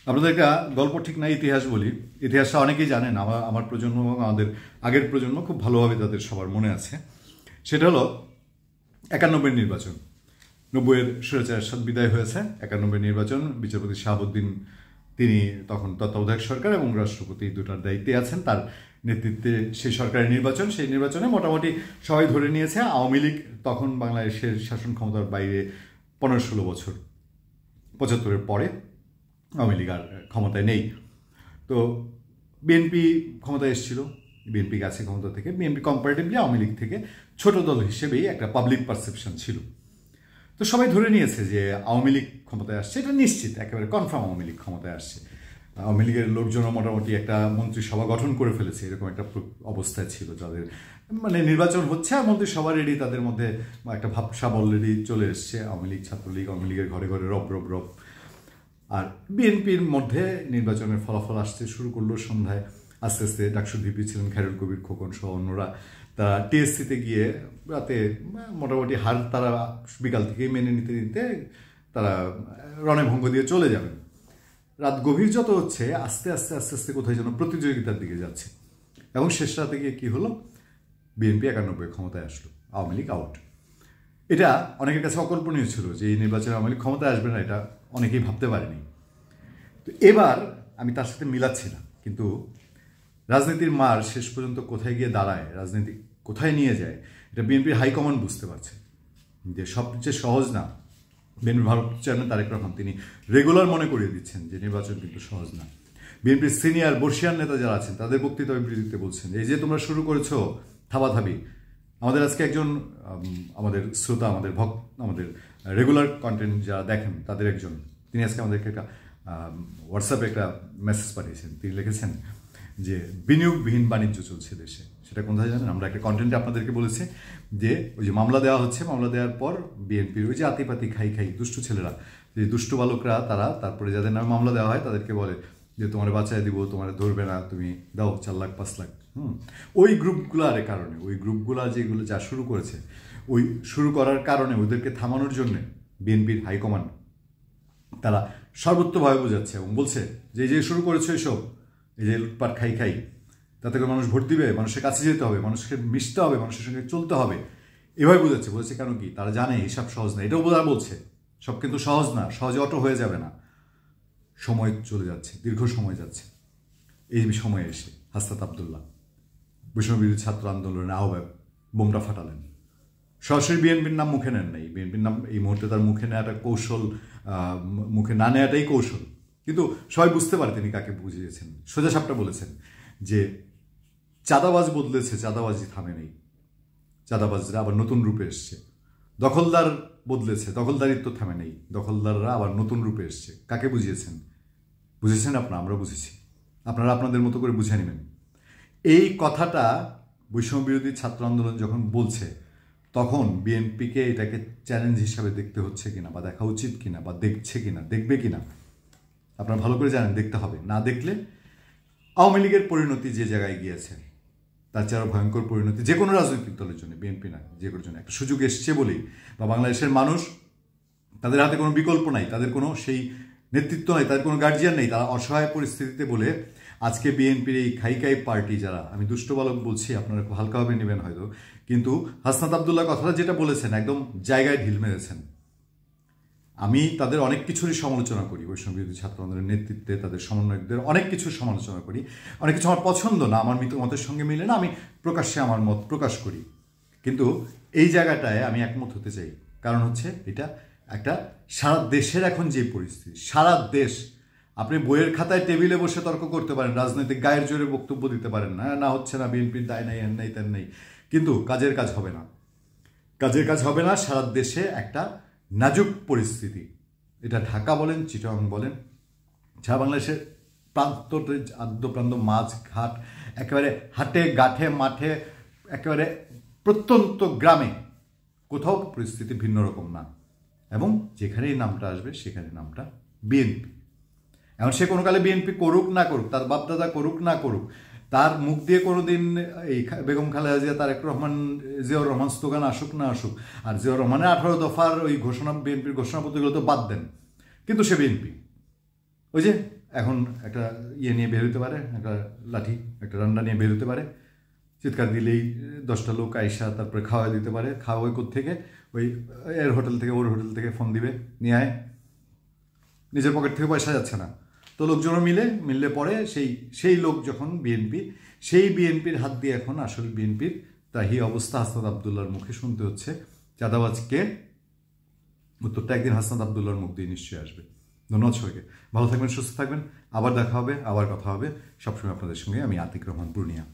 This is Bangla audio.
আপনাদের একটা গল্প ঠিক না ইতিহাস বলি। ইতিহাসটা অনেকেই জানেন, আমার প্রজন্ম এবং আমাদের আগের প্রজন্ম খুব ভালোভাবে তাদের সবার মনে আছে। সেটা হলো 91 নির্বাচন। 90-এর স্বৈরাচার এরশাদ বিদায় হয়েছে, 91 নির্বাচন। বিচারপতি শাহাবুদ্দিন তিনি তখন তত্ত্বাবধায়ক সরকার এবং রাষ্ট্রপতি দুটার দায়িত্বে আছেন, তার নেতৃত্বে সেই সরকারের নির্বাচন। সেই নির্বাচনে মোটামুটি সবাই ধরে নিয়েছে আওয়ামী লীগ তখন বাংলাদেশের শাসন ক্ষমতার বাইরে 15-16 বছর, 75-এর পরে আওয়ামী লীগ আর ক্ষমতায় নেই। তো বিএনপি ক্ষমতায় এসেছিল, বিএনপি গেছে ক্ষমতা থেকে। বিএনপি কম্পারেটিভলি আওয়ামী লীগ থেকে ছোট দল হিসেবেই একটা পাবলিক পারসেপশন ছিল। তো সবাই ধরে নিয়েছে যে আওয়ামী লীগ ক্ষমতায় আসছে, এটা নিশ্চিত, একেবারে কনফার্ম আওয়ামী লীগ ক্ষমতায় আসছে। আওয়ামী লীগের লোকজনও মোটামুটি একটা মন্ত্রিসভা গঠন করে ফেলেছে, এরকম একটা অবস্থায় ছিল যাদের, মানে নির্বাচন হচ্ছে আর মন্ত্রিসভা রেডি, তাদের মধ্যে একটা ভাবসাব অলরেডি চলে এসছে। আওয়ামী লীগ, ছাত্রলীগ, আওয়ামী লীগের ঘরে ঘরে রব রব রব। আর বিএনপির মধ্যে নির্বাচনের ফলাফল আসতে শুরু করলো সন্ধ্যায়। আস্তে আস্তে ডাকসুর ভিপি ছিলেন খায়রুল কবির খোকন সহ অন্যরা, তারা টিএসসিতে গিয়ে রাতে মোটামুটি হার তারা বিকাল থেকেই মেনে নিতে নিতে তারা রণভঙ্গ দিয়ে চলে যাবেন। রাত গভীর যত হচ্ছে আস্তে আস্তে আস্তে আস্তে কোথায় যেন প্রতিযোগিতার দিকে যাচ্ছে, এবং শেষ রাতে গিয়ে কী হলো, বিএনপি 91 ক্ষমতায় আসলো, আওয়ামী লীগ আউট। এটা অনেকের কাছে অকল্পনীয় ছিল যে এই নির্বাচনে আওয়ামী লীগ ক্ষমতায় আসবে না, এটা অনেকেই ভাবতে পারেনি। তো এবার আমি তার সাথে মিলাচ্ছি না, কিন্তু রাজনীতির মার শেষ পর্যন্ত কোথায় গিয়ে দাঁড়ায়, রাজনীতি কোথায় নিয়ে যায়, এটা বিএনপির হাইকমান্ড বুঝতে পারছে যে সবচেয়ে সহজ না। বিএনপির ভারপ্রাপ্ত চেয়ারম্যান তারেক রহমান তিনি রেগুলার মনে করিয়ে দিচ্ছেন যে নির্বাচন কিন্তু সহজ না। বিএনপির সিনিয়র বর্ষিয়ান নেতা যারা আছেন তাদের বক্তৃতা বিবৃতিতে বলছেন এই যে তোমরা শুরু করেছো থাবাথাবি। আমাদের আজকে একজন আমাদের শ্রোতা, আমাদের রেগুলার কন্টেন্ট যারা দেখেন তাদের একজন, তিনি আজকে আমাদেরকে একটা হোয়াটসঅ্যাপে একটা মেসেজ পাঠিয়েছেন। তিনি লিখেছেন যে বিনিয়োগবিহীন বাণিজ্য চলছে দেশে। সেটা কোথায় জানেন? আমরা একটা কন্টেন্টে আপনাদেরকে বলেছি যে ওই যে মামলা দেওয়া হচ্ছে, মামলা দেওয়ার পর বিএনপির ওই যে আতিপাতি খাই দুষ্টু ছেলেরা, যে দুষ্টু বালকরা, তারা তারপরে যাদের নামে মামলা দেওয়া হয় তাদেরকে বলে যে তোমার বাঁচায় দিব, তোমার ধরবে না, তুমি দাও 4 লাখ 5 লাখ। ওই গ্রুপগুলার কারণে, ওই গ্রুপগুলা যেগুলো যা শুরু করেছে, ওই শুরু করার কারণে ওদেরকে থামানোর জন্যে বিএনপির হাইকমান্ড তারা সর্বোত্তভাবে বোঝাচ্ছে এবং বলছে যে এই যে শুরু করেছে এসব, এই যে লুটপাট খাই তাতে করে মানুষ ভোট দিবে, মানুষের কাছে যেতে হবে, মানুষকে মিশতে হবে, মানুষের সঙ্গে চলতে হবে, এভাবে বোঝাচ্ছে। বলছে কেন কি তারা জানে হিসাব সহজ না, এটাও বোঝা বলছে সব কিন্তু সহজ না, সহজে অটো হয়ে যাবে না, সময় চলে যাচ্ছে, দীর্ঘ সময় যাচ্ছে। এই সময়ে এসে হাসনাত আবদুল্লাহ বৈষম্যবিরোধী ছাত্র আন্দোলনের আহ্বায়ক বোমটা ফাটালেন। সরাসরি বিএনপির নাম মুখে নেন নাই, বিএনপির নাম এই মুহূর্তে তার মুখে নেওয়াটা কৌশল, মুখে না নেওয়াটাই কৌশল, কিন্তু সবাই বুঝতে পারে তিনি কাকে বুঝিয়েছেন। সোজা সাপটা বলেছেন যে চাঁদাবাজ বদলেছে, চাঁদাবাজি থামে নেই, চাঁদাবাজরা আবার নতুন রূপে এসছে। দখলদার বদলেছে, দখলদারিত্ব থামে নেই, দখলদাররা আবার নতুন রূপে এসছে। কাকে বুঝিয়েছেন? বুঝেছেন আপনারা, আমরা বুঝেছি, আপনারা আপনাদের মতো করে বুঝে নেবেন। এই কথাটা বৈষম্য বিরোধী ছাত্র আন্দোলন যখন বলছে, তখন বিএনপিকে এটাকে চ্যালেঞ্জ হিসাবে দেখতে হচ্ছে কিনা, বা দেখা উচিত কিনা, বা দেখছে কিনা, দেখবে কিনা, আপনারা ভালো করে জানেন, দেখতে হবে। না দেখলে আওয়ামী লীগের পরিণতি যে জায়গায় গিয়েছে তার চেয়ে আরও ভয়ঙ্কর পরিণতি যে কোনো রাজনৈতিক দলের জন্য, বিএনপি না, যে কোনো জন্য একটা সুযোগ এসছে বলেই, বা বাংলাদেশের মানুষ, তাদের হাতে কোনো বিকল্প নাই, তাদের কোনো সেই নেতৃত্ব নাই, তাদের কোনো গার্জিয়ান নেই, তারা অসহায় পরিস্থিতিতে বলে আজকে বিএনপির এই খাই পার্টি যারা, আমি দুষ্ট বালক বলছি, আপনারা খুব হালকাভাবে নেবেন হয়তো, কিন্তু হাসনাত আবদুল্লাহ কথাটা যেটা বলেছেন একদম জায়গায় ঢিল মেরেছেন। আমি তাদের অনেক কিছুরই সমালোচনা করি, বৈষম্য বিরোধী ছাত্র আন্দোলনের নেতৃত্বে তাদের সমন্বয়কদের অনেক কিছুর সমালোচনা করি, অনেক কিছু আমার পছন্দ না, আমার মতের সঙ্গে মিলে না, আমি প্রকাশ্যে আমার মত প্রকাশ করি, কিন্তু এই জায়গাটায় আমি একমত হতে চাই। কারণ হচ্ছে এটা একটা সারা দেশের এখন যে পরিস্থিতি, সারা দেশ, আপনি বইয়ের খাতায় টেবিলে বসে তর্ক করতে পারেন, রাজনৈতিক গায়ের জোরে বক্তব্য দিতে পারেন, না হচ্ছে না, বিএনপির দায় নাই, এর নাই, তেন নেই, কিন্তু কাজের কাজ হবে না, কাজের কাজ হবে না। সারা দেশে একটা নাজুক পরিস্থিতি, এটা ঢাকা বলেন, চিটাগং বলেন, সারা বাংলাদেশের প্রান্ত আদ্যপ্রান্ত, মাছ ঘাট, একেবারে হাটে গাঠে মাঠে, একেবারে প্রত্যন্ত গ্রামে কোথাও পরিস্থিতি ভিন্ন রকম না, এবং যেখানেই নামটা আসবে সেখানে নামটা বিএনপি। এখন সে কোনো কালে বিএনপি করুক না করুক, তার বাপদাদা করুক না করুক, তার মুখ দিয়ে কোনোদিন এই বেগম খালেদা জিয়া, তারেক রহমান, জিয়াউর রহমান স্লোগান আসুক না আসুক, আর জিয়াউর রহমানের 18 দফার ওই ঘোষণা, বিএনপির ঘোষণাপত্রগুলো তো বাদ দেন, কিন্তু সে বিএনপি। ওই যে এখন একটা ইয়ে নিয়ে বের হতে পারে, একটা লাঠি, একটা ডান্ডা নিয়ে বের হতে পারে, চিৎকার দিলেই 10টা লোক আইসা তারপরে খাওয়া দিতে পারে। খাওয়াই থেকে ওই এর হোটেল থেকে ওর হোটেল থেকে ফোন দিবে, নিয়ে আয়, নিজের পকেট থেকে পয়সা যাচ্ছে না। তো লোকজনও মিললে পরে সেই লোক যখন বিএনপি, সেই বিএনপির হাত দিয়ে এখন আসল বিএনপির তাহি অবস্থা হাসনাত আবদুল্লাহর মুখে শুনতে হচ্ছে। চাঁদাবাজকে উত্তরটা একদিন হাসনাত আবদুল্লাহর মুখ দিয়ে নিশ্চয়ই আসবে। ধন্যবাদ সবাইকে, ভালো থাকবেন, সুস্থ থাকবেন, আবার দেখা হবে, আবার কথা হবে। সবসময় আপনাদের সঙ্গে আমি আতিক রহমান পূর্ণিয়া।